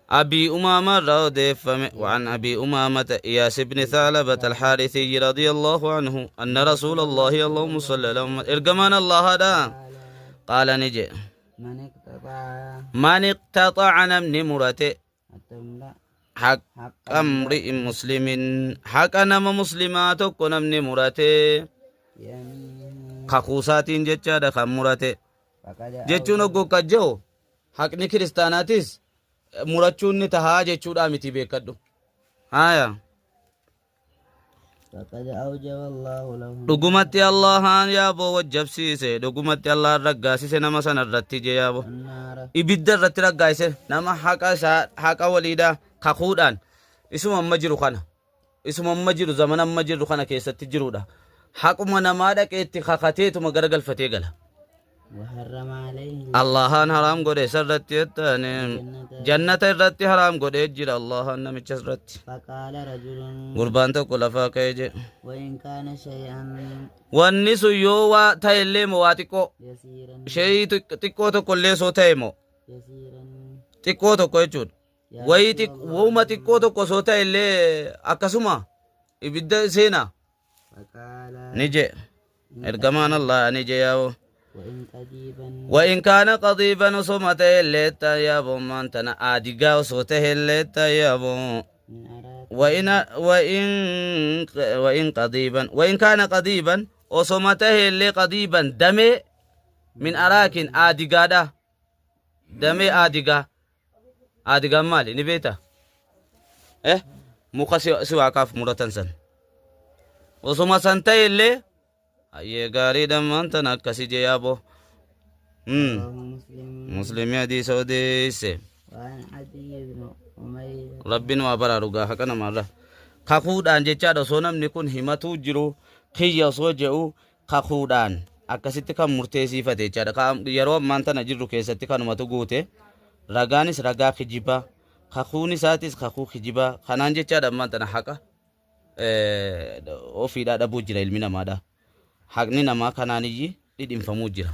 أبي أمامة رودف وعن أبي أمامة إياس بن ثعلبة الحارثي رضي الله عنه أن رسول الله اللهم صل على محمد إرجمان الله هذا قال نجي من اقتطع من مرته حق امرئ مسلم حق نما مسلماتك نمن مرته خخوساتين جچا د خمرته جچونو گو کجو حق ني كريستاناتيس مرچون تها جچودا متي بكدو هايا فقد أوجب الله له دغمتي الله يا بو وجبسيسه دغمتي الله رغاسيسه نما سنرتي جيابو ibidda irratti raggaayse nama haqa waliidha kakuudhaan isuma majiru kana isuma majiru zamana majiru kana keessatti jirudha haquma namaa dhaqeetti kakateetuma garagalfatee gala وحرم عليه allahan haram godhe sarratti jettane jannata irratti haram godhe jira allahan namicha irratti فقال رجل gurbaan tokko lafaa ka'ee je وإن كان شيئا wanni sun yoo waa ta'ellee moo waa xiqqoo يسيرا shayii xiqqoo tokko illee soo ta'e moo يسيرا xiqqoo tokko jechuudha wayuma xiqqoo tokko soo ta'e illee akkasuma ibidda seenaa فقال ni je ergamaan allah ni je yaa'u وإن قديبا وإن كان قضيبا صمته الليتا يابو مانتنا آدقا وصوته الليتا يابو من أراك وإن قضيبا وإن كان قضيبا وصمته اللي قضيبا دمي من أراك آدقا دا دمي آدقا مالي نبيتا مخا سوا كاف مرتنسن وصمة سنتي اللي أيه غاري دمان تنكسي جيابو مسلم مسلم يدي سوديس وعن عدي بن أمير ربنا وبرارغا حقنا مرة خخودان جچا سونم نكون همتو جرو خيا سوجو خخودان akkasitti kan murteessifate jechaadha ka yeroo ammaan tana jirru keessatti kanumatu guute ragaanis ragaa kijibaa kakuun isaatis kakuu kijibaa kanaan jechaadha ammaan tana haqa ofiidhaa dhabuu jira ilmi namaadha haqni namaa kanaaniyyi dhidhinfamuu jira